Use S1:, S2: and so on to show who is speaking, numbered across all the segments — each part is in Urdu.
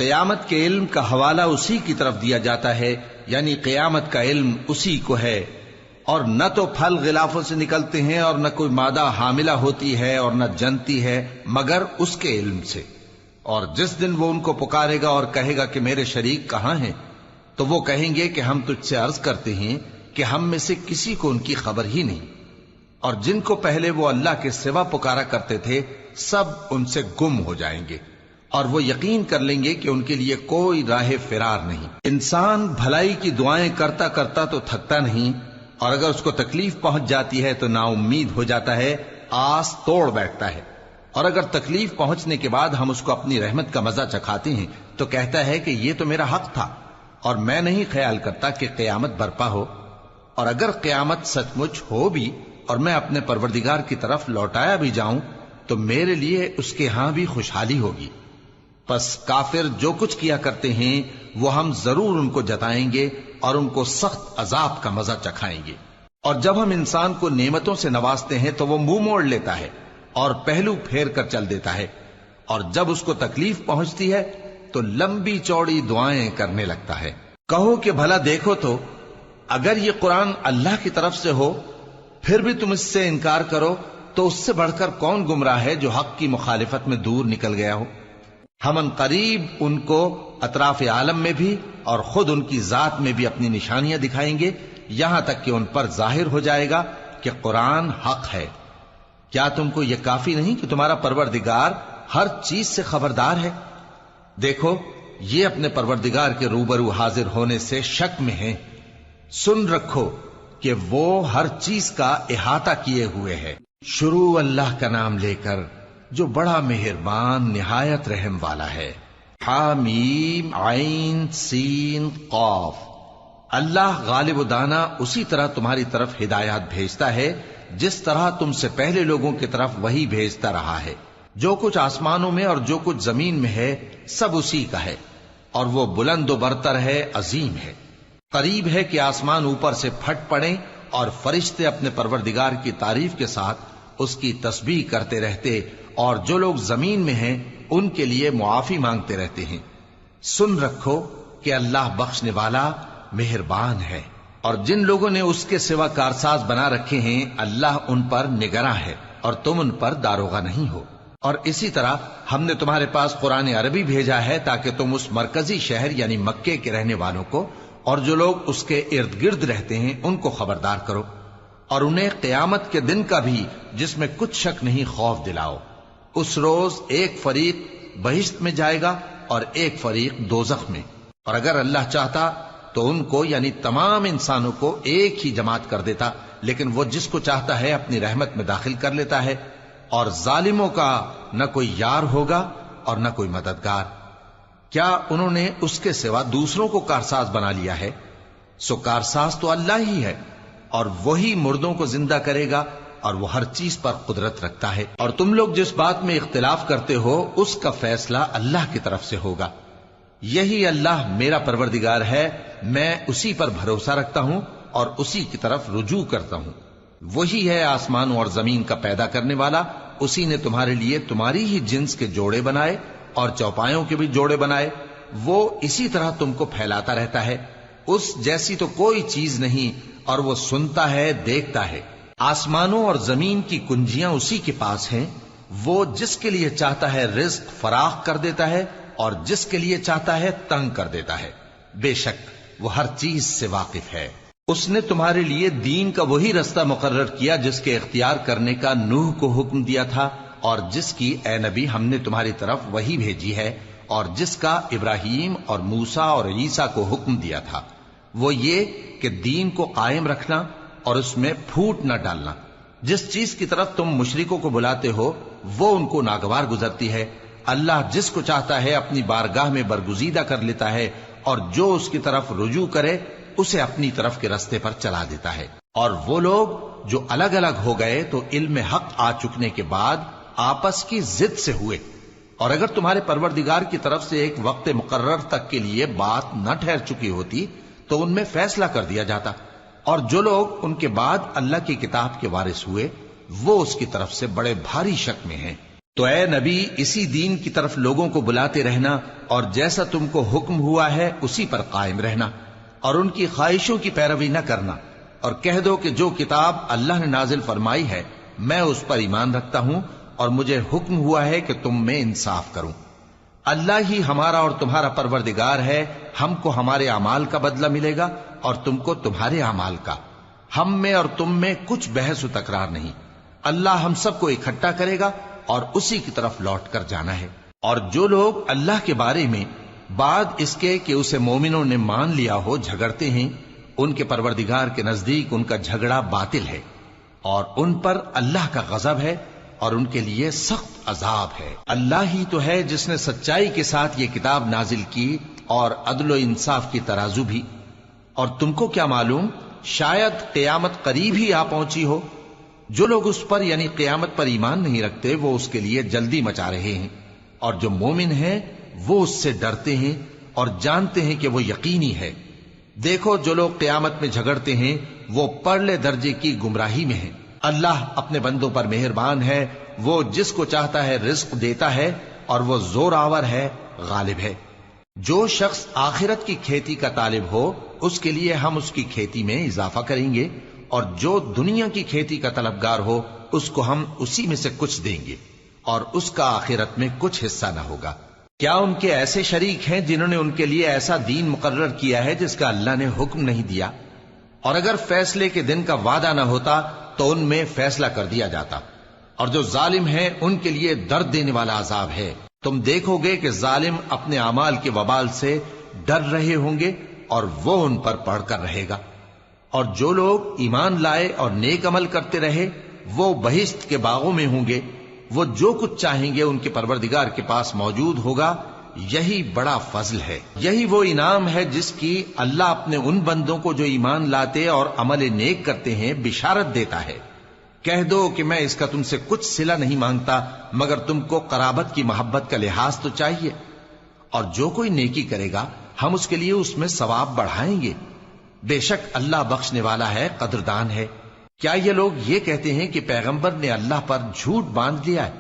S1: قیامت کے علم کا حوالہ اسی کی طرف دیا جاتا ہے، یعنی قیامت کا علم اسی کو ہے، اور نہ تو پھل غلافوں سے نکلتے ہیں اور نہ کوئی مادہ حاملہ ہوتی ہے اور نہ جنتی ہے مگر اس کے علم سے۔ اور جس دن وہ ان کو پکارے گا اور کہے گا کہ میرے شریک کہاں ہیں، تو وہ کہیں گے کہ ہم تجھ سے عرض کرتے ہیں کہ ہم میں سے کسی کو ان کی خبر ہی نہیں، اور جن کو پہلے وہ اللہ کے سوا پکارا کرتے تھے سب ان سے گم ہو جائیں گے، اور وہ یقین کر لیں گے کہ ان کے لیے کوئی راہ فرار نہیں۔ انسان بھلائی کی دعائیں کرتا کرتا تو تھکتا نہیں، اور اگر اس کو تکلیف پہنچ جاتی ہے تو نا امید ہو جاتا ہے، آس توڑ بیٹھتا ہے، اور اگر تکلیف پہنچنے کے بعد ہم اس کو اپنی رحمت کا مزہ چکھاتے ہیں تو کہتا ہے کہ یہ تو میرا حق تھا، اور میں نہیں خیال کرتا کہ قیامت برپا ہو۔ اور اگر قیامت سچ مچ ہو بھی اور میں اپنے پروردگار کی طرف لوٹایا بھی جاؤں تو میرے لیے اس کے ہاں بھی خوشحالی ہوگی۔ پس کافر جو کچھ کیا کرتے ہیں وہ ہم ضرور ان کو جتائیں گے اور ان کو سخت عذاب کا مزہ چکھائیں گے۔ اور جب ہم انسان کو نعمتوں سے نوازتے ہیں تو وہ منہ موڑ لیتا ہے اور پہلو پھیر کر چل دیتا ہے، اور جب اس کو تکلیف پہنچتی ہے تو لمبی چوڑی دعائیں کرنے لگتا ہے۔ کہو کہ بھلا دیکھو تو اگر یہ قرآن اللہ کی طرف سے ہو پھر بھی تم اس سے انکار کرو تو اس سے بڑھ کر کون گمراہ ہے جو حق کی مخالفت میں دور نکل گیا ہو۔ ہم ان قریب ان کو اطراف عالم میں بھی اور خود ان کی ذات میں بھی اپنی نشانیاں دکھائیں گے، یہاں تک کہ ان پر ظاہر ہو جائے گا کہ قرآن حق ہے۔ کیا تم کو یہ کافی نہیں کہ تمہارا پروردگار ہر چیز سے خبردار ہے؟ دیکھو یہ اپنے پروردگار کے روبرو حاضر ہونے سے شک میں ہیں، سن رکھو کہ وہ ہر چیز کا احاطہ کیے ہوئے ہے۔ شروع اللہ کا نام لے کر جو بڑا مہربان نہایت رحم والا ہے۔ حامیم عین سین قاف۔ اللہ غالب و دانا اسی طرح تمہاری طرف ہدایات بھیجتا ہے جس طرح تم سے پہلے لوگوں کی طرف وہی بھیجتا رہا ہے۔ جو کچھ آسمانوں میں اور جو کچھ زمین میں ہے سب اسی کا ہے، اور وہ بلند و برتر ہے، عظیم ہے۔ قریب ہے کہ آسمان اوپر سے پھٹ پڑیں اور فرشتے اپنے پروردگار کی تعریف کے ساتھ اس کی تسبیح کرتے رہتے، اور جو لوگ زمین میں ہیں ان کے لیے معافی مانگتے رہتے ہیں۔ سن رکھو کہ اللہ بخشنے والا مہربان ہے، اور جن لوگوں نے اس کے سوا کارساز بنا رکھے ہیں اللہ ان پر نگراں ہے اور تم ان پر داروغہ نہیں ہو۔ اور اسی طرح ہم نے تمہارے پاس قرآن عربی بھیجا ہے تاکہ تم اس مرکزی شہر یعنی مکے کے رہنے والوں کو اور جو لوگ اس کے ارد گرد رہتے ہیں ان کو خبردار کرو، اور انہیں قیامت کے دن کا بھی جس میں کچھ شک نہیں خوف دلاؤ۔ اس روز ایک فریق بہشت میں جائے گا اور ایک فریق دوزخ میں، اور اگر اللہ چاہتا تو ان کو یعنی تمام انسانوں کو ایک ہی جماعت کر دیتا، لیکن وہ جس کو چاہتا ہے اپنی رحمت میں داخل کر لیتا ہے، اور ظالموں کا نہ کوئی یار ہوگا اور نہ کوئی مددگار۔ کیا انہوں نے اس کے سوا دوسروں کو کارساز بنا لیا ہے؟ سو کارساز تو اللہ ہی ہے، اور وہی مردوں کو زندہ کرے گا، اور وہ ہر چیز پر قدرت رکھتا ہے۔ اور تم لوگ جس بات میں اختلاف کرتے ہو اس کا فیصلہ اللہ کی طرف سے ہوگا۔ یہی اللہ میرا پروردگار ہے، میں اسی پر بھروسہ رکھتا ہوں اور اسی کی طرف رجوع کرتا ہوں۔ وہی ہے آسمانوں اور زمین کا پیدا کرنے والا، اسی نے تمہارے لیے تمہاری ہی جنس کے جوڑے بنائے اور چوپایوں کے بھی جوڑے بنائے۔ وہ اسی طرح تم کو پھیلاتا رہتا ہے، اس جیسی تو کوئی چیز نہیں، اور وہ سنتا ہے، دیکھتا ہے۔ آسمانوں اور زمین کی کنجیاں اسی کے پاس ہیں، وہ جس کے لیے چاہتا ہے رزق فراخ کر دیتا ہے اور جس کے لیے چاہتا ہے تنگ کر دیتا ہے۔ بے شک وہ ہر چیز سے واقف ہے۔ اس نے تمہارے لیے دین کا وہی رستہ مقرر کیا جس کے اختیار کرنے کا نوح کو حکم دیا تھا، اور جس کی اے نبی ہم نے تمہاری طرف وہی بھیجی ہے، اور جس کا ابراہیم اور موسیٰ اور عیسیٰ کو حکم دیا تھا، وہ یہ کہ دین کو قائم رکھنا اور اس میں پھوٹ نہ ڈالنا۔ جس چیز کی طرف تم مشرکوں کو بلاتے ہو وہ ان کو ناگوار گزرتی ہے، اللہ جس کو چاہتا ہے اپنی بارگاہ میں برگزیدہ کر لیتا ہے، اور جو اس کی طرف رجوع کرے اسے اپنی طرف کے رستے پر چلا دیتا ہے۔ اور وہ لوگ جو الگ الگ ہو گئے تو علم حق آ چکنے کے بعد آپس کی ضد سے ہوئے، اور اگر تمہارے پروردگار کی طرف سے ایک وقت مقرر تک کے لیے بات نہ ٹھہر چکی ہوتی تو ان میں فیصلہ کر دیا جاتا، اور جو لوگ ان کے بعد اللہ کی کتاب کے وارث ہوئے وہ اس کی طرف سے بڑے بھاری شک میں ہیں۔ تو اے نبی اسی دین کی طرف لوگوں کو بلاتے رہنا اور جیسا تم کو حکم ہوا ہے اسی پر قائم رہنا اور ان کی خواہشوں کی پیروی نہ کرنا، اور کہہ دو کہ جو کتاب اللہ نے نازل فرمائی ہے میں اس پر ایمان رکھتا ہوں اور مجھے حکم ہوا ہے کہ تم میں انصاف کروں۔ اللہ ہی ہمارا اور تمہارا پروردگار ہے، ہم کو ہمارے اعمال کا بدلہ ملے گا اور تم کو تمہارے اعمال کا، ہم میں اور تم میں کچھ بحث و تکرار نہیں۔ اللہ ہم سب کو اکٹھا کرے گا اور اسی کی طرف لوٹ کر جانا ہے۔ اور جو لوگ اللہ کے بارے میں بعد اس کے کہ اسے مومنوں نے مان لیا ہو جھگڑتے ہیں، ان کے پروردگار کے نزدیک ان کا جھگڑا باطل ہے اور ان پر اللہ کا غضب ہے اور ان کے لیے سخت عذاب ہے۔ اللہ ہی تو ہے جس نے سچائی کے ساتھ یہ کتاب نازل کی اور عدل و انصاف کی ترازو بھی۔ اور تم کو کیا معلوم، شاید قیامت قریب ہی آ پہنچی ہو۔ جو لوگ اس پر یعنی قیامت پر ایمان نہیں رکھتے وہ اس کے لیے جلدی مچا رہے ہیں، اور جو مومن ہیں وہ اس سے ڈرتے ہیں اور جانتے ہیں کہ وہ یقینی ہے۔ دیکھو جو لوگ قیامت میں جھگڑتے ہیں وہ پرلے درجے کی گمراہی میں ہیں۔ اللہ اپنے بندوں پر مہربان ہے، وہ جس کو چاہتا ہے رزق دیتا ہے اور وہ زور آور ہے، غالب ہے۔ جو شخص آخرت کی کھیتی کا طالب ہو اس کے لیے ہم اس کی کھیتی میں اضافہ کریں گے، اور جو دنیا کی کھیتی کا طلبگار ہو اس کو ہم اسی میں سے کچھ دیں گے اور اس کا آخرت میں کچھ حصہ نہ ہوگا۔ کیا ان کے ایسے شریک ہیں جنہوں نے ان کے لیے ایسا دین مقرر کیا ہے جس کا اللہ نے حکم نہیں دیا؟ اور اگر فیصلے کے دن کا وعدہ نہ ہوتا تو ان میں فیصلہ کر دیا جاتا، اور جو ظالم ہیں ان کے لیے درد دینے والا عذاب ہے۔ تم دیکھو گے کہ ظالم اپنے اعمال کے وبال سے ڈر رہے ہوں گے اور وہ ان پر پڑھ کر رہے گا۔ اور جو لوگ ایمان لائے اور نیک عمل کرتے رہے وہ بہشت کے باغوں میں ہوں گے، وہ جو کچھ چاہیں گے ان کے پروردگار کے پاس موجود ہوگا۔ یہی بڑا فضل ہے، یہی وہ انعام ہے جس کی اللہ اپنے ان بندوں کو جو ایمان لاتے اور عمل نیک کرتے ہیں بشارت دیتا ہے۔ کہہ دو کہ میں اس کا تم سے کچھ صلہ نہیں مانگتا مگر تم کو قرابت کی محبت کا لحاظ تو چاہیے، اور جو کوئی نیکی کرے گا ہم اس کے لیے اس میں ثواب بڑھائیں گے۔ بے شک اللہ بخشنے والا ہے، قدردان ہے۔ کیا یہ لوگ یہ کہتے ہیں کہ پیغمبر نے اللہ پر جھوٹ باندھ لیا ہے؟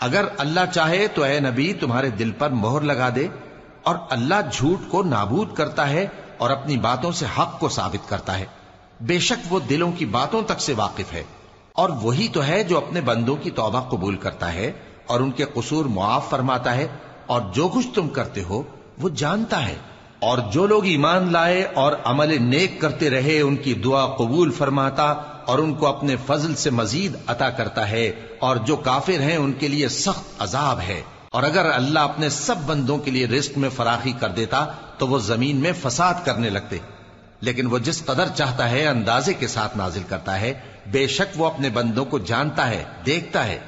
S1: اگر اللہ چاہے تو اے نبی تمہارے دل پر مہر لگا دے، اور اللہ جھوٹ کو نابود کرتا ہے اور اپنی باتوں سے حق کو ثابت کرتا ہے۔ بے شک وہ دلوں کی باتوں تک سے واقف ہے، اور وہی تو ہے جو اپنے بندوں کی توبہ قبول کرتا ہے اور ان کے قصور معاف فرماتا ہے، اور جو کچھ تم کرتے ہو وہ جانتا ہے۔ اور جو لوگ ایمان لائے اور عمل نیک کرتے رہے ان کی دعا قبول فرماتا اور ان کو اپنے فضل سے مزید عطا کرتا ہے، اور جو کافر ہیں ان کے لیے سخت عذاب ہے۔ اور اگر اللہ اپنے سب بندوں کے لیے رزق میں فراخی کر دیتا تو وہ زمین میں فساد کرنے لگتے، لیکن وہ جس قدر چاہتا ہے اندازے کے ساتھ نازل کرتا ہے۔ بے شک وہ اپنے بندوں کو جانتا ہے، دیکھتا ہے۔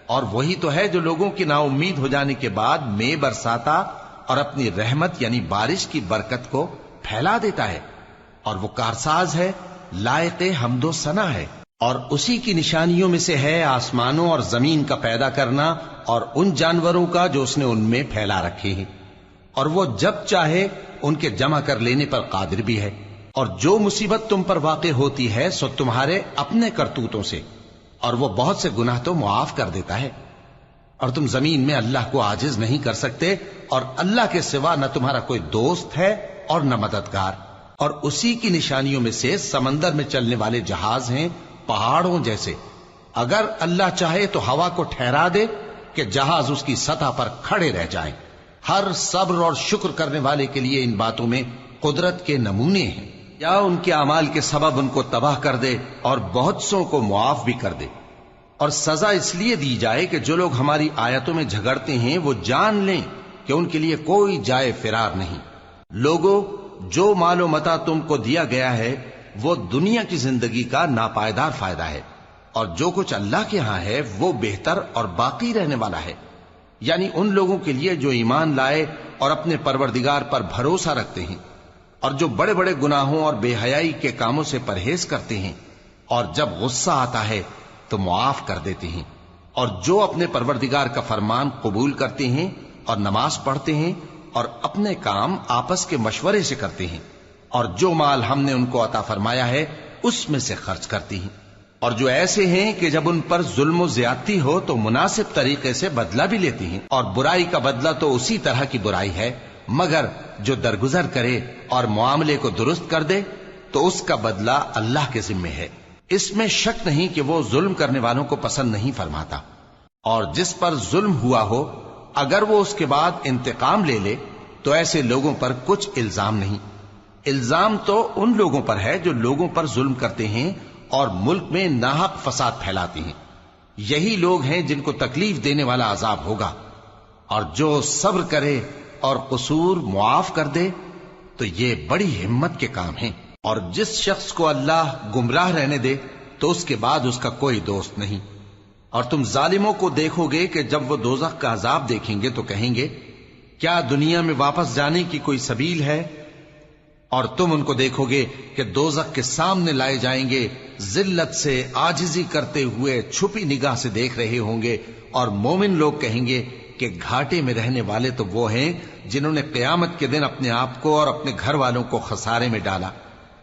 S1: اور وہی تو ہے جو لوگوں کی نا امید ہو جانے کے بعد مے برساتا اور اپنی رحمت یعنی بارش کی برکت کو پھیلا دیتا ہے، اور وہ کارساز ہے، لائق حمد و ثنا ہے۔ اور اسی کی نشانیوں میں سے ہے آسمانوں اور زمین کا پیدا کرنا اور ان جانوروں کا جو اس نے ان میں پھیلا رکھے ہیں، اور وہ جب چاہے ان کے جمع کر لینے پر قادر بھی ہے۔ اور جو مصیبت تم پر واقع ہوتی ہے سو تمہارے اپنے کرتوتوں سے، اور وہ بہت سے گناہ تو معاف کر دیتا ہے۔ اور تم زمین میں اللہ کو عاجز نہیں کر سکتے، اور اللہ کے سوا نہ تمہارا کوئی دوست ہے اور نہ مددگار۔ اور اسی کی نشانیوں میں سے سمندر میں چلنے والے جہاز ہیں پہاڑوں جیسے۔ اگر اللہ چاہے تو ہوا کو ٹھہرا دے کہ جہاز اس کی سطح پر کھڑے رہ جائیں۔ ہر صبر اور شکر کرنے والے کے لیے ان باتوں میں قدرت کے نمونے ہیں۔ یا ان کے اعمال کے سبب ان کو تباہ کر دے اور بہت سو کو معاف بھی کر دے۔ اور سزا اس لیے دی جائے کہ جو لوگ ہماری آیتوں میں جھگڑتے ہیں وہ جان لیں کہ ان کے لیے کوئی جائے فرار نہیں۔ لوگوں، جو مال و متاع تم کو دیا گیا ہے وہ دنیا کی زندگی کا ناپائیدار فائدہ ہے، اور جو کچھ اللہ کے ہاں ہے وہ بہتر اور باقی رہنے والا ہے، یعنی ان لوگوں کے لیے جو ایمان لائے اور اپنے پروردگار پر بھروسہ رکھتے ہیں، اور جو بڑے بڑے گناہوں اور بے حیائی کے کاموں سے پرہیز کرتے ہیں، اور جب غصہ آتا ہے تو معاف کر دیتے ہیں، اور جو اپنے پروردگار کا فرمان قبول کرتے ہیں اور نماز پڑھتے ہیں اور اپنے کام آپس کے مشورے سے کرتے ہیں، اور جو مال ہم نے ان کو عطا فرمایا ہے اس میں سے خرچ کرتے ہیں۔ اور جو ایسے ہیں کہ جب ان پر ظلم و زیادتی ہو تو مناسب طریقے سے بدلہ بھی لیتی ہیں، اور برائی کا بدلہ تو اسی طرح کی برائی ہے، مگر جو درگزر کرے اور معاملے کو درست کر دے تو اس کا بدلہ اللہ کے ذمے ہے۔ اس میں شک نہیں کہ وہ ظلم کرنے والوں کو پسند نہیں فرماتا، اور جس پر ظلم ہوا ہو اگر وہ اس کے بعد انتقام لے لے تو ایسے لوگوں پر کچھ الزام نہیں۔ الزام تو ان لوگوں پر ہے جو لوگوں پر ظلم کرتے ہیں اور ملک میں ناحق فساد پھیلاتے ہیں، یہی لوگ ہیں جن کو تکلیف دینے والا عذاب ہوگا۔ اور جو صبر کرے اور قصور معاف کر دے تو یہ بڑی ہمت کے کام ہیں۔ اور جس شخص کو اللہ گمراہ رہنے دے تو اس کے بعد اس کا کوئی دوست نہیں۔ اور تم ظالموں کو دیکھو گے کہ جب وہ دوزخ کا عذاب دیکھیں گے تو کہیں گے کیا دنیا میں واپس جانے کی کوئی سبیل ہے؟ اور تم ان کو دیکھو گے کہ دوزخ کے سامنے لائے جائیں گے، ذلت سے عاجزی کرتے ہوئے چھپی نگاہ سے دیکھ رہے ہوں گے، اور مومن لوگ کہیں گے کہ گھاٹے میں رہنے والے تو وہ ہیں جنہوں نے قیامت کے دن اپنے آپ کو اور اپنے گھر والوں کو خسارے میں ڈالا۔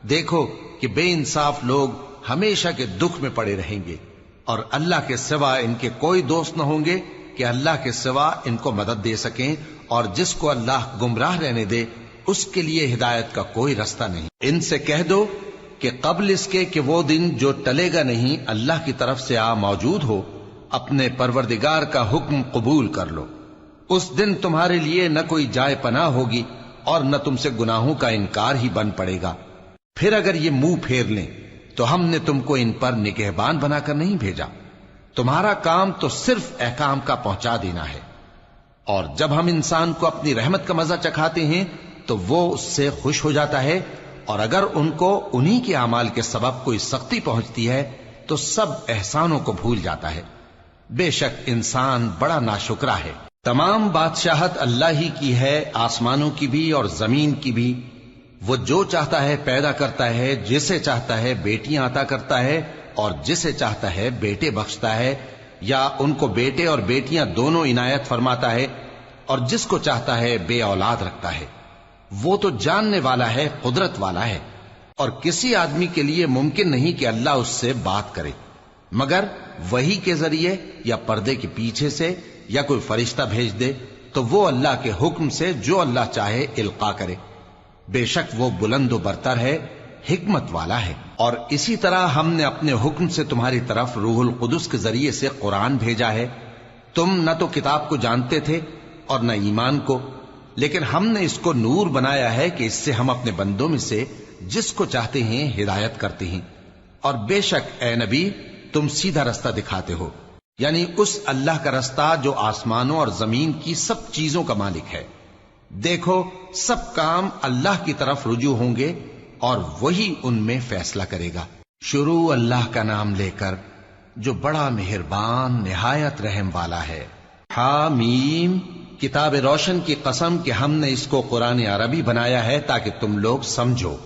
S1: دیکھو کہ بے انصاف لوگ ہمیشہ کے دکھ میں پڑے رہیں گے، اور اللہ کے سوا ان کے کوئی دوست نہ ہوں گے کہ اللہ کے سوا ان کو مدد دے سکیں، اور جس کو اللہ گمراہ رہنے دے اس کے لیے ہدایت کا کوئی رستہ نہیں۔ ان سے کہہ دو کہ قبل اس کے کہ وہ دن جو ٹلے گا نہیں اللہ کی طرف سے آ موجود ہو، اپنے پروردگار کا حکم قبول کر لو۔ اس دن تمہارے لیے نہ کوئی جائے پناہ ہوگی اور نہ تم سے گناہوں کا انکار ہی بن پڑے گا۔ پھر اگر یہ منہ پھیر لیں تو ہم نے تم کو ان پر نگہبان بنا کر نہیں بھیجا، تمہارا کام تو صرف احکام کا پہنچا دینا ہے۔ اور جب ہم انسان کو اپنی رحمت کا مزہ چکھاتے ہیں تو وہ اس سے خوش ہو جاتا ہے، اور اگر ان کو انہی کے اعمال کے سبب کوئی سختی پہنچتی ہے تو سب احسانوں کو بھول جاتا ہے۔ بے شک انسان بڑا ناشکرا ہے۔ تمام بادشاہت اللہ ہی کی ہے، آسمانوں کی بھی اور زمین کی بھی۔ وہ جو چاہتا ہے پیدا کرتا ہے، جسے چاہتا ہے بیٹیاں عطا کرتا ہے اور جسے چاہتا ہے بیٹے بخشتا ہے، یا ان کو بیٹے اور بیٹیاں دونوں عنایت فرماتا ہے، اور جس کو چاہتا ہے بے اولاد رکھتا ہے۔ وہ تو جاننے والا ہے، قدرت والا ہے، اور کسی آدمی کے لیے ممکن نہیں کہ اللہ اس سے بات کرے مگر وحی کے ذریعے یا پردے کے پیچھے سے، یا کوئی فرشتہ بھیج دے تو وہ اللہ کے حکم سے جو اللہ چاہے القا کرے۔ بے شک وہ بلند و برتر ہے، حکمت والا ہے۔ اور اسی طرح ہم نے اپنے حکم سے تمہاری طرف روح القدس کے ذریعے سے قرآن بھیجا ہے۔ تم نہ تو کتاب کو جانتے تھے اور نہ ایمان کو، لیکن ہم نے اس کو نور بنایا ہے کہ اس سے ہم اپنے بندوں میں سے جس کو چاہتے ہیں ہدایت کرتے ہیں۔ اور بے شک اے نبی تم سیدھا رستہ دکھاتے ہو، یعنی اس اللہ کا رستہ جو آسمانوں اور زمین کی سب چیزوں کا مالک ہے۔ دیکھو سب کام اللہ کی طرف رجوع ہوں گے اور وہی ان میں فیصلہ کرے گا۔ شروع اللہ کا نام لے کر جو بڑا مہربان نہایت رحم والا ہے۔ حامیم، کتاب روشن کی قسم کہ ہم نے اس کو قرآن عربی بنایا ہے تاکہ تم لوگ سمجھو،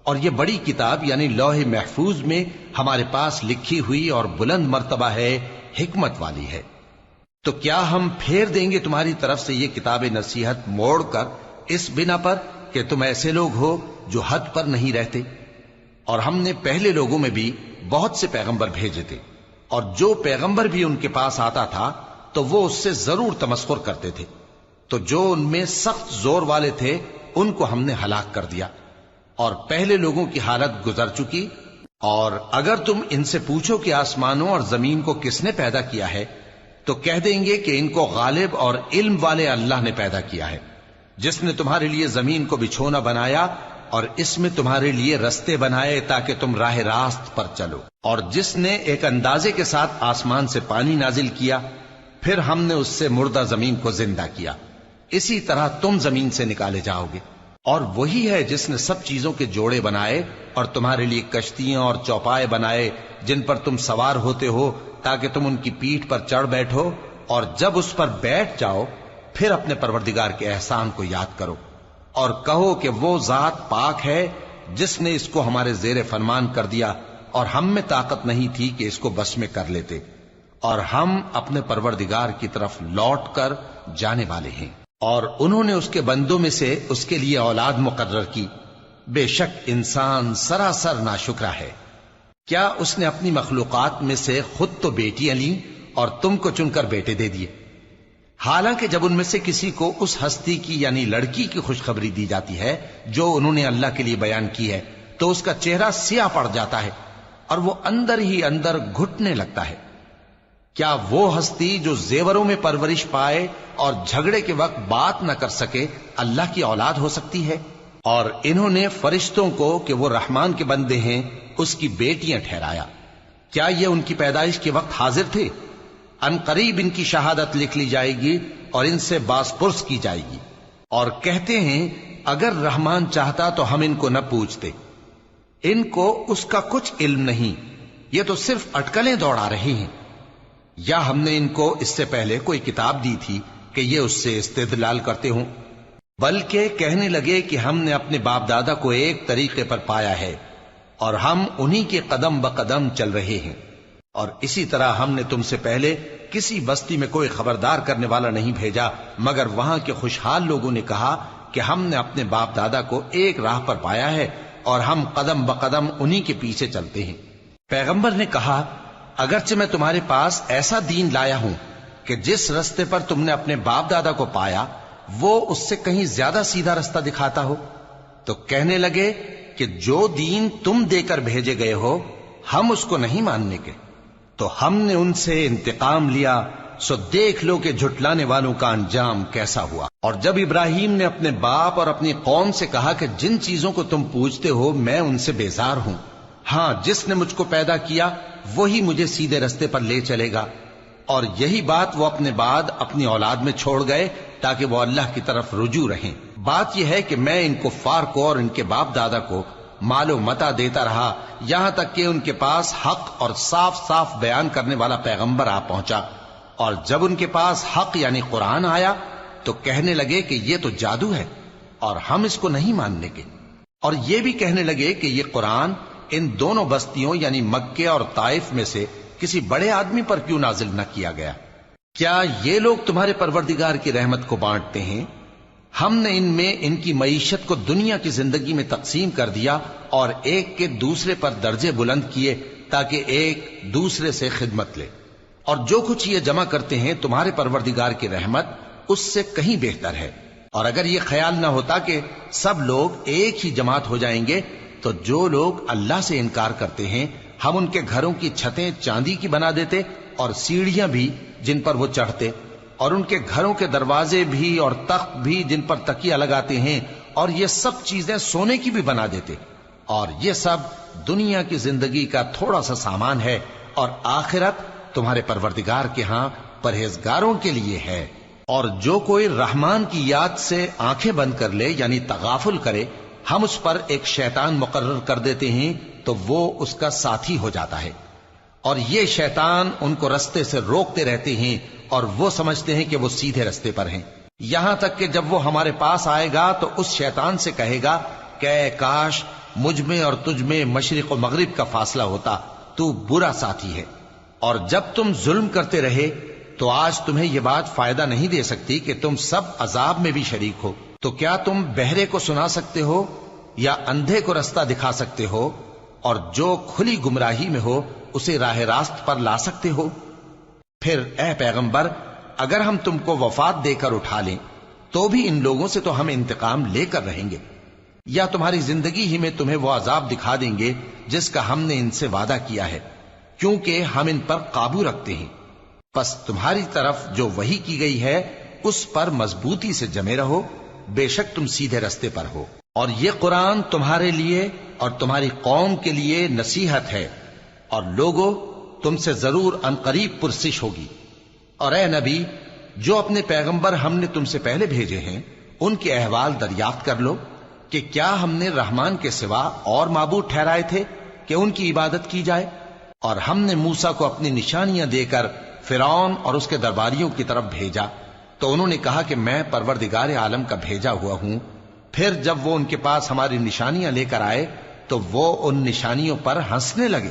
S1: اور یہ بڑی کتاب یعنی لوح محفوظ میں ہمارے پاس لکھی ہوئی اور بلند مرتبہ ہے، حکمت والی ہے۔ تو کیا ہم پھیر دیں گے تمہاری طرف سے یہ کتاب نصیحت موڑ کر اس بنا پر کہ تم ایسے لوگ ہو جو حد پر نہیں رہتے؟ اور ہم نے پہلے لوگوں میں بھی بہت سے پیغمبر بھیجے تھے، اور جو پیغمبر بھی ان کے پاس آتا تھا تو وہ اس سے ضرور تمسخر کرتے تھے، تو جو ان میں سخت زور والے تھے ان کو ہم نے ہلاک کر دیا، اور پہلے لوگوں کی حالت گزر چکی۔ اور اگر تم ان سے پوچھو کہ آسمانوں اور زمین کو کس نے پیدا کیا ہے تو کہہ دیں گے کہ ان کو غالب اور علم والے اللہ نے پیدا کیا ہے، جس نے تمہارے لیے زمین کو بچھونا بنایا اور اس میں تمہارے لیے رستے بنائے تاکہ تم راہ راست پر چلو، اور جس نے ایک اندازے کے ساتھ آسمان سے پانی نازل کیا، پھر ہم نے اس سے مردہ زمین کو زندہ کیا، اسی طرح تم زمین سے نکالے جاؤ گے۔ اور وہی ہے جس نے سب چیزوں کے جوڑے بنائے اور تمہارے لیے کشتیاں اور چوپائے بنائے جن پر تم سوار ہوتے ہو تاکہ تم ان کی پیٹھ پر چڑھ بیٹھو، اور جب اس پر بیٹھ جاؤ پھر اپنے پروردگار کے احسان کو یاد کرو اور کہو کہ وہ ذات پاک ہے جس نے اس کو ہمارے زیر فرمان کر دیا اور ہم میں طاقت نہیں تھی کہ اس کو بس میں کر لیتے، اور ہم اپنے پروردگار کی طرف لوٹ کر جانے والے ہیں۔ اور انہوں نے اس کے بندوں میں سے اس کے لیے اولاد مقرر کی، بے شک انسان سراسر ناشکرا ہے۔ کیا اس نے اپنی مخلوقات میں سے خود تو بیٹیاں لیں اور تم کو چن کر بیٹے دے دیے؟ حالانکہ جب ان میں سے کسی کو اس ہستی کی یعنی لڑکی کی خوشخبری دی جاتی ہے جو انہوں نے اللہ کے لیے بیان کی ہے تو اس کا چہرہ سیاہ پڑ جاتا ہے اور وہ اندر ہی اندر گھٹنے لگتا ہے۔ کیا وہ ہستی جو زیوروں میں پرورش پائے اور جھگڑے کے وقت بات نہ کر سکے اللہ کی اولاد ہو سکتی ہے؟ اور انہوں نے فرشتوں کو کہ وہ رحمان کے بندے ہیں اس کی بیٹیاں ٹھہرایا۔ کیا یہ ان کی پیدائش کے وقت حاضر تھے؟ ان قریب ان کی شہادت لکھ لی جائے گی اور ان سے باز پرس کی جائے گی۔ اور کہتے ہیں اگر رحمان چاہتا تو ہم ان کو نہ پوچھتے، ان کو اس کا کچھ علم نہیں، یہ تو صرف اٹکلیں دوڑا رہے ہیں۔ یا ہم نے ان کو اس سے پہلے کوئی کتاب دی تھی کہ یہ اس سے استدلال کرتے ہوں؟ بلکہ کہنے لگے کہ ہم نے اپنے باپ دادا کو ایک طریقے پر پایا ہے اور ہم انہی کے قدم بقدم چل رہے ہیں، اور اسی طرح ہم نے تم سے پہلے کسی بستی میں کوئی خبردار کرنے والا نہیں بھیجا مگر وہاں کے خوشحال لوگوں نے کہا کہ ہم نے اپنے باپ دادا کو ایک راہ پر پایا ہے اور ہم قدم بقدم انہی کے پیچھے چلتے ہیں۔ پیغمبر نے کہا اگرچہ میں تمہارے پاس ایسا دین لایا ہوں کہ جس رستے پر تم نے اپنے باپ دادا کو پایا وہ اس سے کہیں زیادہ سیدھا رستہ دکھاتا ہو، تو کہنے لگے کہ جو دین تم دے کر بھیجے گئے ہو ہم اس کو نہیں ماننے کے، تو ہم نے ان سے انتقام لیا، سو دیکھ لو کہ جھٹلانے والوں کا انجام کیسا ہوا۔ اور جب ابراہیم نے اپنے باپ اور اپنی قوم سے کہا کہ جن چیزوں کو تم پوجتے ہو میں ان سے بیزار ہوں، ہاں جس نے مجھ کو پیدا کیا وہی مجھے سیدھے رستے پر لے چلے گا، اور یہی بات وہ اپنے بعد اپنی اولاد میں چھوڑ گئے تاکہ وہ اللہ کی طرف رجوع رہیں۔ بات یہ ہے کہ میں ان کفار کو اور ان کے باپ دادا کو مال و متاع دیتا رہا یہاں تک کہ ان کے پاس حق اور صاف صاف بیان کرنے والا پیغمبر آ پہنچا، اور جب ان کے پاس حق یعنی قرآن آیا تو کہنے لگے کہ یہ تو جادو ہے اور ہم اس کو نہیں ماننے کے، اور یہ بھی کہنے لگے کہ یہ قرآن ان دونوں بستیوں یعنی مکے اور طائف میں سے کسی بڑے آدمی پر کیوں نازل نہ کیا گیا؟ کیا یہ لوگ تمہارے پروردگار کی رحمت کو بانٹتے ہیں؟ ہم نے ان میں ان کی معیشت کو دنیا کی زندگی میں تقسیم کر دیا اور ایک کے دوسرے پر درجے بلند کیے تاکہ ایک دوسرے سے خدمت لے، اور جو کچھ یہ جمع کرتے ہیں تمہارے پروردگار کی رحمت اس سے کہیں بہتر ہے۔ اور اگر یہ خیال نہ ہوتا کہ سب لوگ ایک ہی جماعت ہو جائیں گے تو جو لوگ اللہ سے انکار کرتے ہیں ہم ان کے گھروں کی چھتیں چاندی کی بنا دیتے اور سیڑھیاں بھی جن پر وہ چڑھتے، اور ان کے گھروں کے دروازے بھی اور تخت بھی جن پر تکیہ لگاتے ہیں، اور یہ سب چیزیں سونے کی بھی بنا دیتے، اور یہ سب دنیا کی زندگی کا تھوڑا سا سامان ہے، اور آخرت تمہارے پروردگار کے ہاں پرہیزگاروں کے لیے ہے۔ اور جو کوئی رحمان کی یاد سے آنکھیں بند کر لے یعنی تغافل کرے ہم اس پر ایک شیطان مقرر کر دیتے ہیں تو وہ اس کا ساتھی ہو جاتا ہے، اور یہ شیطان ان کو رستے سے روکتے رہتے ہیں اور وہ سمجھتے ہیں کہ وہ سیدھے رستے پر ہیں، یہاں تک کہ جب وہ ہمارے پاس آئے گا تو اس شیطان سے کہے گا کہ اے کاش مجھ میں اور تجھ میں مشرق و مغرب کا فاصلہ ہوتا، تو برا ساتھی ہے۔ اور جب تم ظلم کرتے رہے تو آج تمہیں یہ بات فائدہ نہیں دے سکتی کہ تم سب عذاب میں بھی شریک ہو، تو کیا تم بہرے کو سنا سکتے ہو یا اندھے کو رستہ دکھا سکتے ہو، اور جو کھلی گمراہی میں ہو اسے راہ راست پر لا سکتے ہو؟ پھر اے پیغمبر اگر ہم تم کو وفات دے کر اٹھا لیں تو بھی ان لوگوں سے تو ہم انتقام لے کر رہیں گے، یا تمہاری زندگی ہی میں تمہیں وہ عذاب دکھا دیں گے جس کا ہم نے ان سے وعدہ کیا ہے، کیونکہ ہم ان پر قابو رکھتے ہیں۔ پس تمہاری طرف جو وحی کی گئی ہے اس پر مضبوطی سے جمے رہو، بے شک تم سیدھے رستے پر ہو، اور یہ قرآن تمہارے لیے اور تمہاری قوم کے لیے نصیحت ہے، اور لوگوں تم سے ضرور عنقریب پرسش ہوگی۔ اور اے نبی جو اپنے پیغمبر ہم نے تم سے پہلے بھیجے ہیں ان کے احوال دریافت کر لو کہ کیا ہم نے رحمان کے سوا اور معبود ٹھہرائے تھے کہ ان کی عبادت کی جائے؟ اور ہم نے موسیٰ کو اپنی نشانیاں دے کر فرعون اور اس کے درباریوں کی طرف بھیجا تو انہوں نے کہا کہ میں پروردگار عالم کا بھیجا ہوا ہوں۔ پھر جب وہ ان کے پاس ہماری نشانیاں لے کر آئے تو وہ ان نشانیوں پر ہنسنے لگے،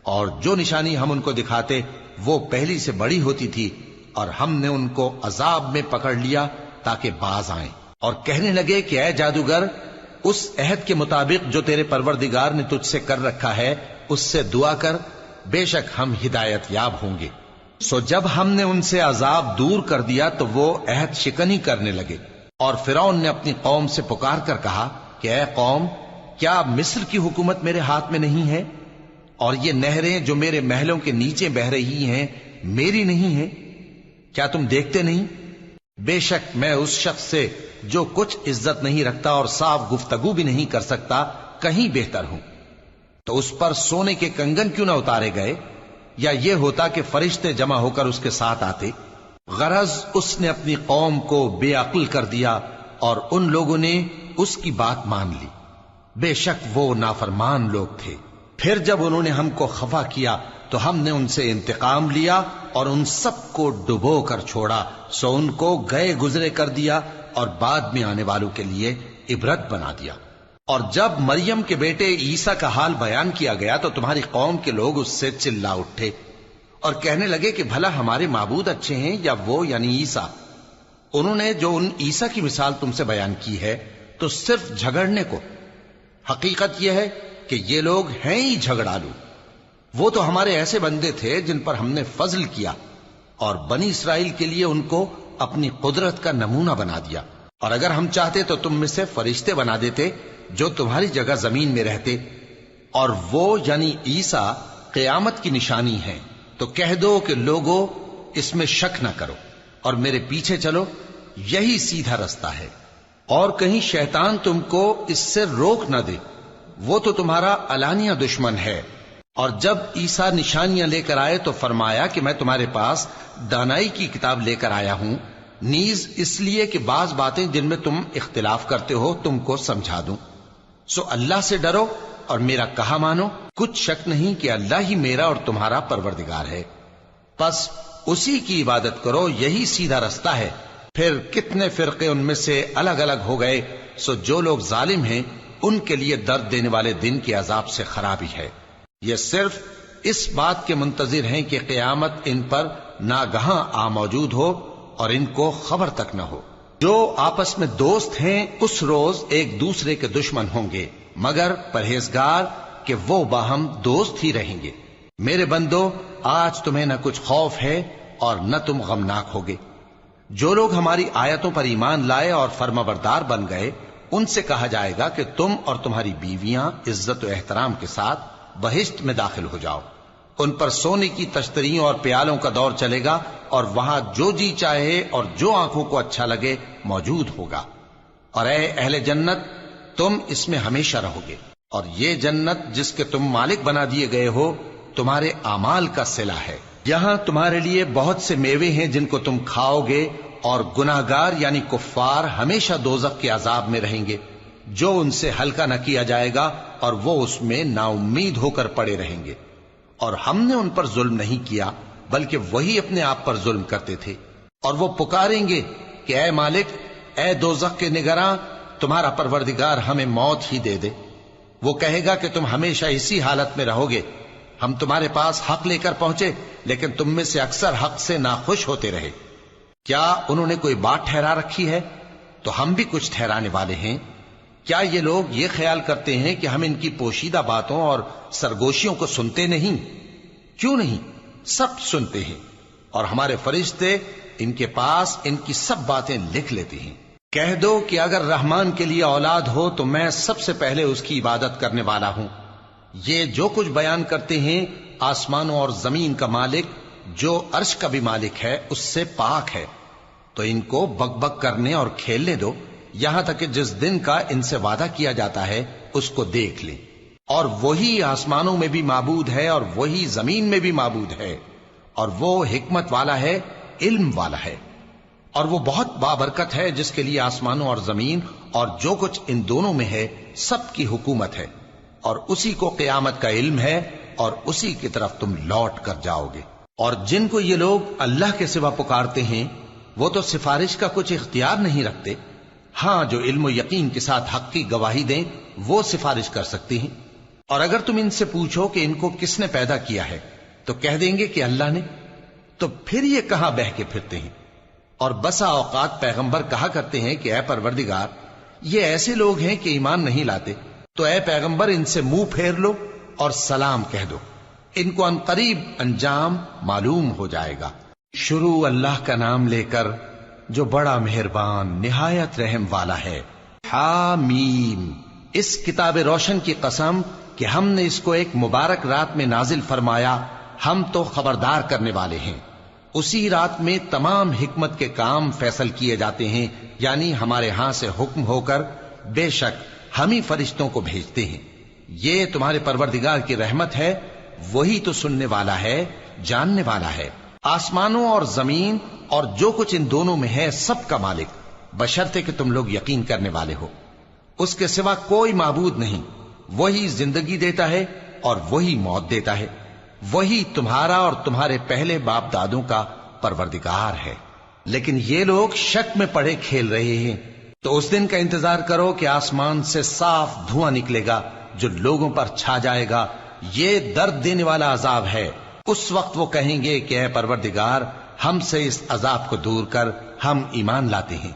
S1: اور جو نشانی ہم ان کو دکھاتے وہ پہلی سے بڑی ہوتی تھی، اور ہم نے ان کو عذاب میں پکڑ لیا تاکہ باز آئیں، اور کہنے لگے کہ اے جادوگر اس عہد کے مطابق جو تیرے پروردگار نے تجھ سے کر رکھا ہے اس سے دعا کر، بے شک ہم ہدایت یاب ہوں گے۔ سو جب ہم نے ان سے عذاب دور کر دیا تو وہ عہد شکنی کرنے لگے، اور فرعون نے اپنی قوم سے پکار کر کہا کہ اے قوم، کیا مصر کی حکومت میرے ہاتھ میں نہیں ہے؟ اور یہ نہریں جو میرے محلوں کے نیچے بہ رہی ہیں میری نہیں ہیں؟ کیا تم دیکھتے نہیں؟ بے شک میں اس شخص سے جو کچھ عزت نہیں رکھتا اور صاف گفتگو بھی نہیں کر سکتا کہیں بہتر ہوں۔ تو اس پر سونے کے کنگن کیوں نہ اتارے گئے، یا یہ ہوتا کہ فرشتے جمع ہو کر اس کے ساتھ آتے؟ غرض اس نے اپنی قوم کو بے عقل کر دیا اور ان لوگوں نے اس کی بات مان لی۔ بے شک وہ نافرمان لوگ تھے۔ پھر جب انہوں نے ہم کو خفا کیا تو ہم نے ان سے انتقام لیا اور ان سب کو ڈبو کر چھوڑا، سو ان کو گئے گزرے کر دیا اور بعد میں آنے والوں کے لیے عبرت بنا دیا۔ اور جب مریم کے بیٹے عیسیٰ کا حال بیان کیا گیا تو تمہاری قوم کے لوگ اس سے چلا اٹھے اور کہنے لگے کہ بھلا ہمارے معبود اچھے ہیں یا وہ یعنی عیسیٰ؟ انہوں نے جو ان عیسیٰ کی مثال تم سے بیان کی ہے تو صرف جھگڑنے کو۔ حقیقت یہ ہے کہ یہ لوگ ہیں ہی جھگڑالو۔ وہ تو ہمارے ایسے بندے تھے جن پر ہم نے فضل کیا، اور بنی اسرائیل کے لیے ان کو اپنی قدرت کا نمونہ بنا دیا۔ اور اگر ہم چاہتے تو تم میں سے فرشتے بنا دیتے جو تمہاری جگہ زمین میں رہتے، اور وہ یعنی عیسیٰ قیامت کی نشانی ہے۔ تو کہہ دو کہ لوگوں اس میں شک نہ کرو اور میرے پیچھے چلو، یہی سیدھا رستہ ہے، اور کہیں شیطان تم کو اس سے روک نہ دے، وہ تو تمہارا علانیہ دشمن ہے۔ اور جب عیسیٰ نشانیاں لے کر آئے تو فرمایا کہ میں تمہارے پاس دانائی کی کتاب لے کر آیا ہوں، نیز اس لیے کہ بعض باتیں جن میں تم اختلاف کرتے ہو تم کو سمجھا دوں۔ سو اللہ سے ڈرو اور میرا کہا مانو، کچھ شک نہیں کہ اللہ ہی میرا اور تمہارا پروردگار ہے، بس اسی کی عبادت کرو، یہی سیدھا رستہ ہے۔ پھر کتنے فرقے ان میں سے الگ الگ ہو گئے، سو جو لوگ ظالم ہیں ان کے لیے درد دینے والے دن کے عذاب سے خرابی ہے۔ یہ صرف اس بات کے منتظر ہیں کہ قیامت ان پر ناگہاں آ موجود ہو اور ان کو خبر تک نہ ہو۔ جو آپس میں دوست ہیں اس روز ایک دوسرے کے دشمن ہوں گے، مگر پرہیزگار کہ وہ باہم دوست ہی رہیں گے۔ میرے بندو، آج تمہیں نہ کچھ خوف ہے اور نہ تم غمناک ہوگے۔ جو لوگ ہماری آیتوں پر ایمان لائے اور فرمانبردار بن گئے، ان سے کہا جائے گا کہ تم اور تمہاری بیویاں عزت و احترام کے ساتھ بہشت میں داخل ہو جاؤ۔ ان پر سونے کی تشتریوں اور پیالوں کا دور چلے گا، اور وہاں جو جی چاہے اور جو آنکھوں کو اچھا لگے موجود ہوگا۔ اور اے اہل جنت، تم اس میں ہمیشہ رہو گے، اور یہ جنت جس کے تم مالک بنا دیے گئے ہو تمہارے اعمال کا صلہ ہے۔ یہاں تمہارے لیے بہت سے میوے ہیں جن کو تم کھاؤ گے، اور گناہگار یعنی کفار ہمیشہ دوزخ کے عذاب میں رہیں گے، جو ان سے ہلکا نہ کیا جائے گا، اور وہ اس میں نا امید ہو کر پڑے رہیں گے۔ اور ہم نے ان پر ظلم نہیں کیا بلکہ وہی اپنے آپ پر ظلم کرتے تھے۔ اور وہ پکاریں گے کہ اے مالک، اے دوزخ کے نگراں، تمہارا پروردگار ہمیں موت ہی دے دے۔ وہ کہے گا کہ تم ہمیشہ اسی حالت میں رہو گے، ہم تمہارے پاس حق لے کر پہنچے لیکن تم میں سے اکثر حق سے ناخوش ہوتے رہے۔ کیا انہوں نے کوئی بات ٹھہرا رکھی ہے؟ تو ہم بھی کچھ ٹھہرانے والے ہیں۔ کیا یہ لوگ یہ خیال کرتے ہیں کہ ہم ان کی پوشیدہ باتوں اور سرگوشیوں کو سنتے نہیں؟ کیوں نہیں، سب سنتے ہیں، اور ہمارے فرشتے ان کے پاس ان کی سب باتیں لکھ لیتے ہیں۔ کہہ دو کہ اگر رحمان کے لیے اولاد ہو تو میں سب سے پہلے اس کی عبادت کرنے والا ہوں۔ یہ جو کچھ بیان کرتے ہیں آسمانوں اور زمین کا مالک جو عرش کا بھی مالک ہے اس سے پاک ہے، تو ان کو بک بک کرنے اور کھیلنے دو، یہاں تک کہ جس دن کا ان سے وعدہ کیا جاتا ہے اس کو دیکھ لیں۔ اور وہی آسمانوں میں بھی معبود ہے اور وہی زمین میں بھی معبود ہے، اور وہ حکمت والا ہے، علم والا ہے، اور وہ بہت بابرکت ہے جس کے لیے آسمانوں اور زمین اور جو کچھ ان دونوں میں ہے سب کی حکومت ہے، اور اسی کو قیامت کا علم ہے، اور اسی کی طرف تم لوٹ کر جاؤ گے۔ اور جن کو یہ لوگ اللہ کے سوا پکارتے ہیں وہ تو سفارش کا کچھ اختیار نہیں رکھتے، ہاں جو علم و یقین کے ساتھ حق کی گواہی دیں وہ سفارش کر سکتے ہیں۔ اور اگر تم ان سے پوچھو کہ ان کو کس نے پیدا کیا ہے تو کہہ دیں گے کہ اللہ نے، تو پھر یہ کہاں بہہ کے پھرتے ہیں۔ اور بسا اوقات پیغمبر کہا کرتے ہیں کہ اے پروردگار، یہ ایسے لوگ ہیں کہ ایمان نہیں لاتے، تو اے پیغمبر ان سے منہ پھیر لو اور سلام کہہ دو، ان کو عنقریب انجام معلوم ہو جائے گا۔ شروع اللہ کا نام لے کر جو بڑا مہربان نہایت رحم والا ہے۔ حامیم، اس کتاب روشن کی قسم کہ ہم نے اس کو ایک مبارک رات میں نازل فرمایا، ہم تو خبردار کرنے والے ہیں۔ اسی رات میں تمام حکمت کے کام فیصل کیے جاتے ہیں، یعنی ہمارے ہاں سے حکم ہو کر بے شک ہم ہی فرشتوں کو بھیجتے ہیں۔ یہ تمہارے پروردگار کی رحمت ہے، وہی تو سننے والا ہے، جاننے والا ہے۔ آسمانوں اور زمین اور جو کچھ ان دونوں میں ہے سب کا مالک، بشرطے کہ تم لوگ یقین کرنے والے ہو۔ اس کے سوا کوئی معبود نہیں، وہی زندگی دیتا ہے اور وہی موت دیتا ہے، وہی تمہارا اور تمہارے پہلے باپ دادوں کا پروردگار ہے۔ لیکن یہ لوگ شک میں پڑے کھیل رہے ہیں۔ تو اس دن کا انتظار کرو کہ آسمان سے صاف دھواں نکلے گا جو لوگوں پر چھا جائے گا، یہ درد دینے والا عذاب ہے۔ اس وقت وہ کہیں گے کہ اے پروردگار، ہم سے اس عذاب کو دور کر، ہم ایمان لاتے ہیں۔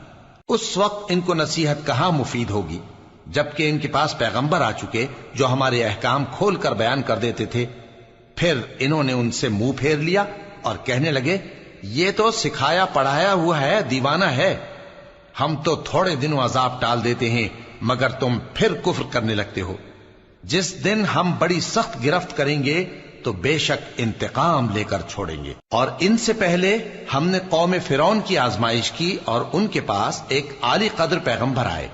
S1: اس وقت ان کو نصیحت کہاں مفید ہوگی، جبکہ ان کے پاس پیغمبر آ چکے جو ہمارے احکام کھول کر بیان کر دیتے تھے۔ پھر انہوں نے ان سے منہ پھیر لیا اور کہنے لگے، یہ تو سکھایا پڑھایا ہوا ہے، دیوانہ ہے۔ ہم تو تھوڑے دنوں عذاب ٹال دیتے ہیں مگر تم پھر کفر کرنے لگتے ہو۔ جس دن ہم بڑی سخت گرفت کریں گے تو بے شک انتقام لے کر چھوڑیں گے۔ اور ان سے پہلے ہم نے قوم فرعون کی آزمائش کی اور ان کے پاس ایک عالی قدر پیغمبر آئے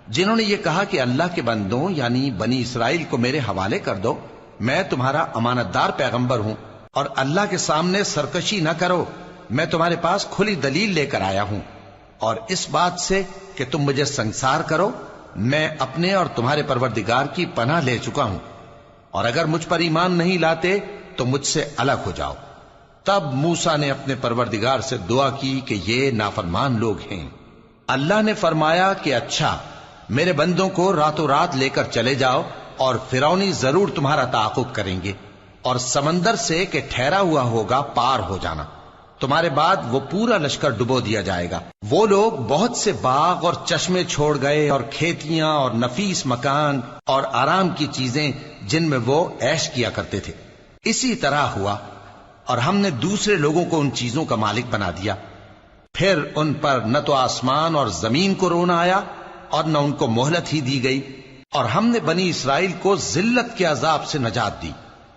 S1: جنہوں نے یہ کہا کہ اللہ کے بندوں یعنی بنی اسرائیل کو میرے حوالے کر دو، میں تمہارا امانت دار پیغمبر ہوں، اور اللہ کے سامنے سرکشی نہ کرو، میں تمہارے پاس کھلی دلیل لے کر آیا ہوں، اور اس بات سے کہ تم مجھے سنسار کرو میں اپنے اور تمہارے پروردگار کی پناہ لے چکا ہوں، اور اگر مجھ پر ایمان نہیں لاتے تو مجھ سے الگ ہو جاؤ۔ تب موسیٰ نے اپنے پروردگار سے دعا کی کہ یہ نافرمان لوگ ہیں۔ اللہ نے فرمایا کہ اچھا، میرے بندوں کو راتوں رات لے کر چلے جاؤ، اور فرعونی ضرور تمہارا تعاقب کریں گے، اور سمندر سے کہ ٹھہرا ہوا ہوگا پار ہو جانا، تمہارے بعد وہ پورا لشکر ڈبو دیا جائے گا۔ وہ لوگ بہت سے باغ اور چشمے چھوڑ گئے اور کھیتیاں اور نفیس مکان اور آرام کی چیزیں جن میں وہ عیش کیا کرتے تھے۔ اسی طرح ہوا، اور ہم نے دوسرے لوگوں کو ان چیزوں کا مالک بنا دیا۔ پھر ان پر نہ تو آسمان اور زمین کو رونا آیا اور نہ ان کو مہلت ہی دی گئی، اور ہم نے بنی اسرائیل کو ذلت کے عذاب سے نجات دی،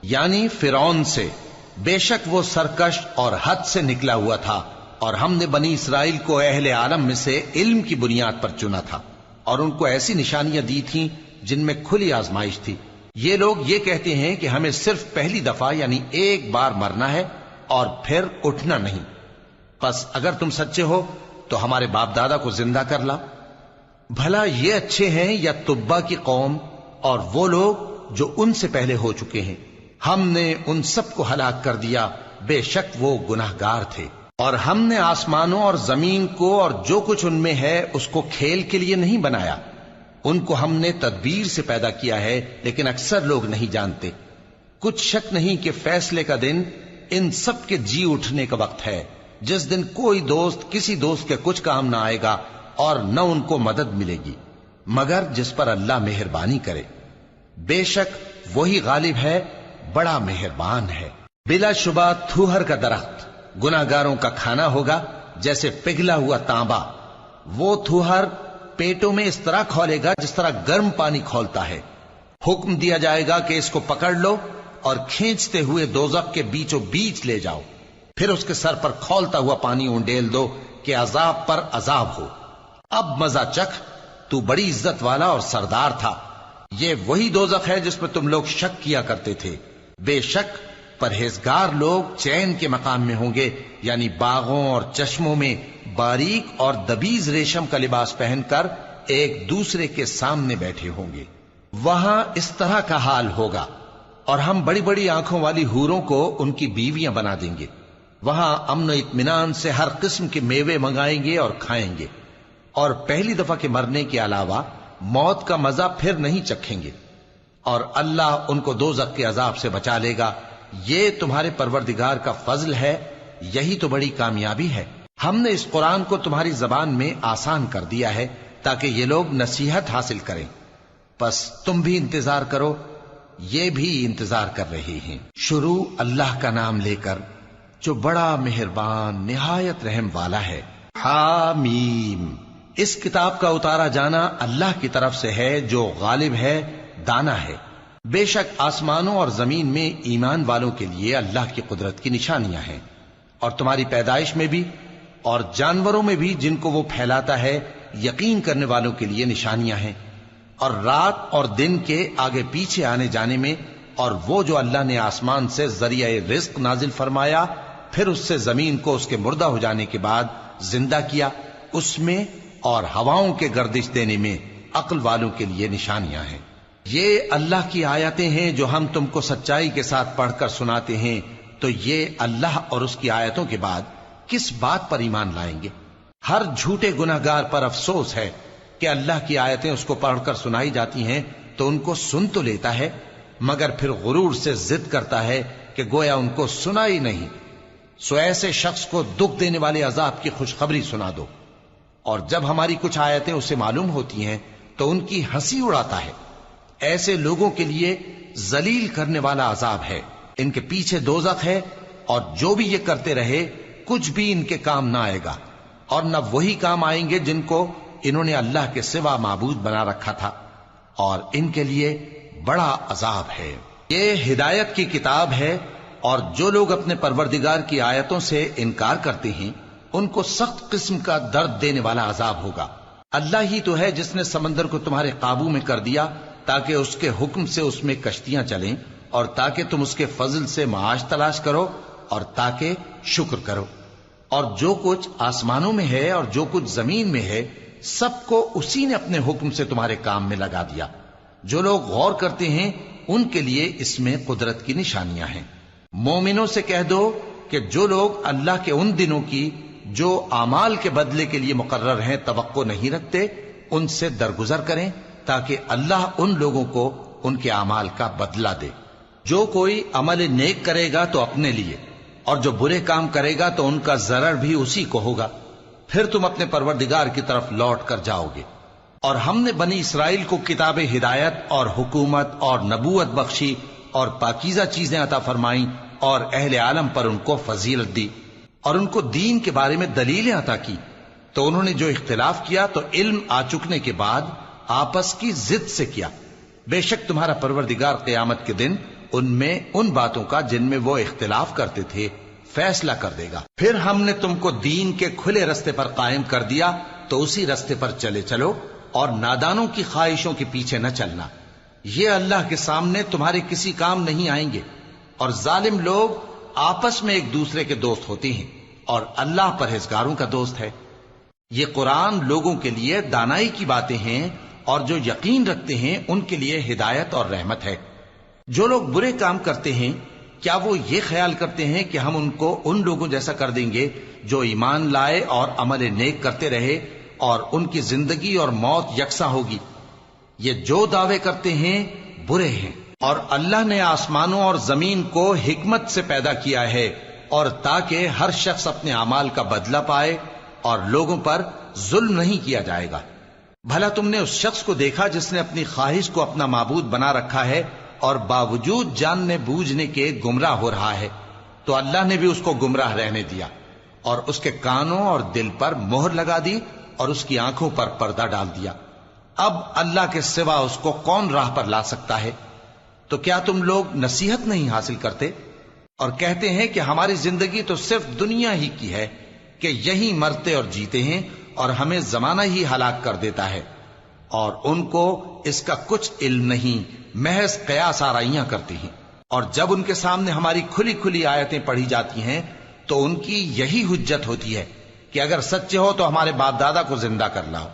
S1: یعنی فرعون سے، بے شک وہ سرکش اور حد سے نکلا ہوا تھا، اور ہم نے بنی اسرائیل کو اہل عالم میں سے علم کی بنیاد پر چنا تھا، اور ان کو ایسی نشانیاں دی تھیں جن میں کھلی آزمائش تھی۔ یہ لوگ یہ کہتے ہیں کہ ہمیں صرف پہلی دفعہ یعنی ایک بار مرنا ہے اور پھر اٹھنا نہیں، پس اگر تم سچے ہو تو ہمارے باپ دادا کو زندہ کر لا۔ بھلا یہ اچھے ہیں یا تبا کی قوم اور وہ لوگ جو ان سے پہلے ہو چکے ہیں؟ ہم نے ان سب کو ہلاک کر دیا، بے شک وہ گناہگار تھے۔ اور ہم نے آسمانوں اور زمین کو اور جو کچھ ان میں ہے اس کو کھیل کے لیے نہیں بنایا، ان کو ہم نے تدبیر سے پیدا کیا ہے، لیکن اکثر لوگ نہیں جانتے۔ کچھ شک نہیں کہ فیصلے کا دن ان سب کے جی اٹھنے کا وقت ہے، جس دن کوئی دوست کسی دوست کے کچھ کام نہ آئے گا اور نہ ان کو مدد ملے گی مگر جس پر اللہ مہربانی کرے۔ بے شک وہی غالب ہے، بڑا مہربان ہے۔ بلا شبہ تھوہر کا درخت گناہگاروں کا کھانا ہوگا، جیسے پگھلا ہوا تانبا۔ وہ تھوہر پیٹوں میں اس طرح کھولے گا جس طرح گرم پانی کھولتا ہے۔ حکم دیا جائے گا کہ اس کو پکڑ لو اور کھینچتے ہوئے دوزخ کے بیچوں بیچ لے جاؤ، پھر اس کے سر پر کھولتا ہوا پانی اونڈیل دو کہ عذاب پر عذاب ہو۔ اب مزہ چکھ، تو بڑی عزت والا اور سردار تھا۔ یہ وہی دوزخ ہے جس میں تم لوگ شک کیا کرتے تھے۔ بے شک پرہیزگار لوگ چین کے مقام میں ہوں گے، یعنی باغوں اور چشموں میں باریک اور دبیز ریشم کا لباس پہن کر ایک دوسرے کے سامنے بیٹھے ہوں گے۔ وہاں اس طرح کا حال ہوگا، اور ہم بڑی بڑی آنکھوں والی حوروں کو ان کی بیویاں بنا دیں گے۔ وہاں امن و اطمینان سے ہر قسم کے میوے منگائیں گے اور کھائیں گے، اور پہلی دفعہ کے مرنے کے علاوہ موت کا مزہ پھر نہیں چکھیں گے، اور اللہ ان کو دوزخ کے عذاب سے بچا لے گا۔ یہ تمہارے پروردگار کا فضل ہے، یہی تو بڑی کامیابی ہے۔ ہم نے اس قرآن کو تمہاری زبان میں آسان کر دیا ہے تاکہ یہ لوگ نصیحت حاصل کریں، پس تم بھی انتظار کرو یہ بھی انتظار کر رہے ہیں۔ شروع اللہ کا نام لے کر جو بڑا مہربان نہایت رحم والا ہے۔ حامیم، اس کتاب کا اتارا جانا اللہ کی طرف سے ہے جو غالب ہے، دانا ہے۔ بے شک آسمانوں اور زمین میں ایمان والوں کے لیے اللہ کی قدرت کی نشانیاں ہیں، اور تمہاری پیدائش میں بھی اور جانوروں میں بھی جن کو وہ پھیلاتا ہے یقین کرنے والوں کے لیے نشانیاں ہیں، اور رات اور دن کے آگے پیچھے آنے جانے میں، اور وہ جو اللہ نے آسمان سے ذریعہ رزق نازل فرمایا پھر اس سے زمین کو اس کے مردہ ہو جانے کے بعد زندہ کیا، اس میں اور ہواؤں کے گردش دینے میں عقل والوں کے لیے نشانیاں ہیں۔ یہ اللہ کی آیتیں ہیں جو ہم تم کو سچائی کے ساتھ پڑھ کر سناتے ہیں، تو یہ اللہ اور اس کی آیتوں کے بعد کس بات پر ایمان لائیں گے؟ ہر جھوٹے گناہگار پر افسوس ہے کہ اللہ کی آیتیں اس کو پڑھ کر سنائی جاتی ہیں تو ان کو سن تو لیتا ہے، مگر پھر غرور سے ضد کرتا ہے کہ گویا ان کو سنا ہی نہیں۔ سو ایسے شخص کو دکھ دینے والے عذاب کی خوشخبری سنا دو، اور جب ہماری کچھ آیتیں اسے معلوم ہوتی ہیں تو ان کی ہنسی اڑاتا ہے۔ ایسے لوگوں کے لیے ذلیل کرنے والا عذاب ہے، ان کے پیچھے دوزخ ہے، اور جو بھی یہ کرتے رہے کچھ بھی ان کے کام نہ آئے گا، اور نہ وہی کام آئیں گے جن کو انہوں نے اللہ کے سوا معبود بنا رکھا تھا، اور ان کے لیے بڑا عذاب ہے۔ یہ ہدایت کی کتاب ہے، اور جو لوگ اپنے پروردگار کی آیتوں سے انکار کرتے ہیں ان کو سخت قسم کا درد دینے والا عذاب ہوگا۔ اللہ ہی تو ہے جس نے سمندر کو تمہارے قابو میں کر دیا تاکہ اس کے حکم سے اس میں کشتیاں چلیں، اور تاکہ تم اس کے فضل سے معاش تلاش کرو، اور تاکہ شکر کرو۔ اور جو کچھ آسمانوں میں ہے اور جو کچھ زمین میں ہے سب کو اسی نے اپنے حکم سے تمہارے کام میں لگا دیا۔ جو لوگ غور کرتے ہیں ان کے لیے اس میں قدرت کی نشانیاں ہیں۔ مومنوں سے کہہ دو کہ جو لوگ اللہ کے ان دنوں کی جو اعمال کے بدلے کے لیے مقرر ہیں توقع نہیں رکھتے، ان سے درگزر کریں تاکہ اللہ ان لوگوں کو ان کے اعمال کا بدلہ دے۔ جو کوئی عمل نیک کرے گا تو اپنے لیے، اور جو برے کام کرے گا تو ان کا ضرر بھی اسی کو ہوگا، پھر تم اپنے پروردگار کی طرف لوٹ کر جاؤ گے۔ اور ہم نے بنی اسرائیل کو کتاب ہدایت اور حکومت اور نبوت بخشی اور پاکیزہ چیزیں عطا فرمائیں، اور اہل عالم پر ان کو فضیلت دی، اور ان کو دین کے بارے میں دلیلیں عطا کی، تو انہوں نے جو اختلاف کیا تو علم آ چکنے کے بعد آپس کی ضد سے کیا۔ بے شک تمہارا پروردگار قیامت کے دن ان میں ان باتوں کا جن میں وہ اختلاف کرتے تھے فیصلہ کر دے گا۔ پھر ہم نے تم کو دین کے کھلے رستے پر قائم کر دیا تو اسی رستے پر چلے چلو، اور نادانوں کی خواہشوں کے پیچھے نہ چلنا، یہ اللہ کے سامنے تمہارے کسی کام نہیں آئیں گے۔ اور ظالم لوگ آپس میں ایک دوسرے کے دوست ہوتے ہیں، اور اللہ پرہیزگاروں کا دوست ہے۔ یہ قرآن لوگوں کے لیے دانائی کی باتیں ہیں، اور جو یقین رکھتے ہیں ان کے لیے ہدایت اور رحمت ہے۔ جو لوگ برے کام کرتے ہیں کیا وہ یہ خیال کرتے ہیں کہ ہم ان کو ان لوگوں جیسا کر دیں گے جو ایمان لائے اور عمل نیک کرتے رہے اور ان کی زندگی اور موت یکساں ہوگی؟ یہ جو دعوے کرتے ہیں برے ہیں۔ اور اللہ نے آسمانوں اور زمین کو حکمت سے پیدا کیا ہے، اور تاکہ ہر شخص اپنے اعمال کا بدلہ پائے، اور لوگوں پر ظلم نہیں کیا جائے گا۔ بھلا تم نے اس شخص کو دیکھا جس نے اپنی خواہش کو اپنا معبود بنا رکھا ہے اور باوجود جاننے بوجھنے کے گمراہ ہو رہا ہے؟ تو اللہ نے بھی اس کو گمراہ رہنے دیا، اور اس کے کانوں اور دل پر مہر لگا دی، اور اس کی آنکھوں پر پردہ ڈال دیا۔ اب اللہ کے سوا اس کو کون راہ پر لا سکتا ہے؟ تو کیا تم لوگ نصیحت نہیں حاصل کرتے اور کہتے ہیں کہ ہماری زندگی تو صرف دنیا ہی کی ہے، کہ یہی مرتے اور جیتے ہیں، اور ہمیں زمانہ ہی ہلاک کر دیتا ہے، اور ان کو اس کا کچھ علم نہیں، محض قیاس آرائیاں کرتے ہیں۔ اور جب ان کے سامنے ہماری کھلی کھلی آیتیں پڑھی جاتی ہیں تو ان کی یہی حجت ہوتی ہے کہ اگر سچے ہو تو ہمارے باپ دادا کو زندہ کر لاؤ۔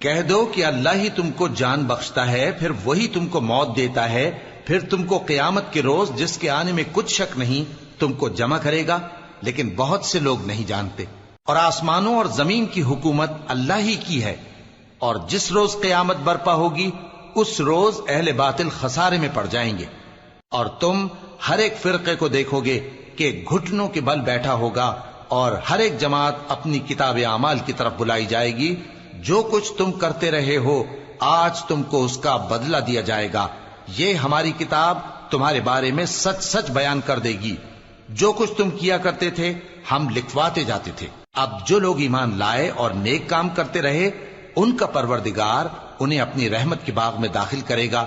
S1: کہہ دو کہ اللہ ہی تم کو جان بخشتا ہے، پھر وہی تم کو موت دیتا ہے، پھر تم کو قیامت کے روز جس کے آنے میں کچھ شک نہیں تم کو جمع کرے گا، لیکن بہت سے لوگ نہیں جانتے۔ اور آسمانوں اور زمین کی حکومت اللہ ہی کی ہے، اور جس روز قیامت برپا ہوگی اس روز اہل باطل خسارے میں پڑ جائیں گے۔ اور تم ہر ایک فرقے کو دیکھو گے کہ گھٹنوں کے بل بیٹھا ہوگا، اور ہر ایک جماعت اپنی کتاب اعمال کی طرف بلائی جائے گی۔ جو کچھ تم کرتے رہے ہو آج تم کو اس کا بدلہ دیا جائے گا، یہ ہماری کتاب تمہارے بارے میں سچ سچ بیان کر دے گی. جو کچھ تم کیا کرتے تھے ہم لکھواتے جاتے تھے. اب جو لوگ ایمان لائے اور نیک کام کرتے رہے ان کا پروردگار انہیں اپنی رحمت کے باغ میں داخل کرے گا.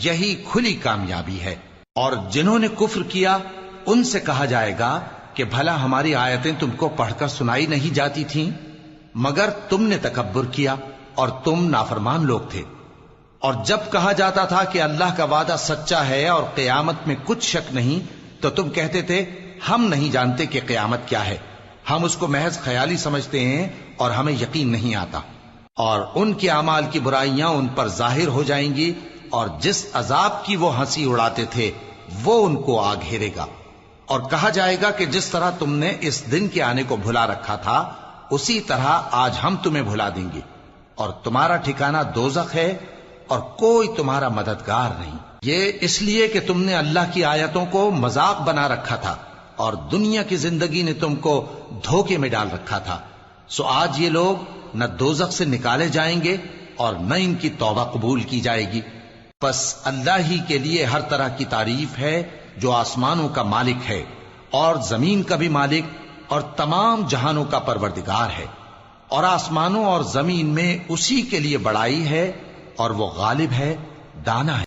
S1: یہی کھلی کامیابی ہے. اور جنہوں نے کفر کیا ان سے کہا جائے گا کہ بھلا ہماری آیتیں تم کو پڑھ کر سنائی نہیں جاتی تھیں؟ مگر تم نے تکبر کیا اور تم نافرمان لوگ تھے. اور جب کہا جاتا تھا کہ اللہ کا وعدہ سچا ہے اور قیامت میں کچھ شک نہیں تو تم کہتے تھے ہم نہیں جانتے کہ قیامت کیا ہے، ہم اس کو محض خیالی سمجھتے ہیں اور ہمیں یقین نہیں آتا. اور ان کے اعمال کی برائیاں ان پر ظاہر ہو جائیں گی اور جس عذاب کی وہ ہنسی اڑاتے تھے وہ ان کو آ گھیرے گا. اور کہا جائے گا کہ جس طرح تم نے اس دن کے آنے کو بھلا رکھا تھا اسی طرح آج ہم تمہیں بھلا دیں گے، اور تمہارا ٹھکانہ دوزخ ہے اور کوئی تمہارا مددگار نہیں. یہ اس لیے کہ تم نے اللہ کی آیتوں کو مذاق بنا رکھا تھا اور دنیا کی زندگی نے تم کو دھوکے میں ڈال رکھا تھا. سو آج یہ لوگ نہ دوزخ سے نکالے جائیں گے اور نہ ان کی توبہ قبول کی جائے گی. پس اللہ ہی کے لیے ہر طرح کی تعریف ہے جو آسمانوں کا مالک ہے اور زمین کا بھی مالک اور تمام جہانوں کا پروردگار ہے. اور آسمانوں اور زمین میں اسی کے لیے بڑائی ہے اور وہ غالب ہے، دانا ہے.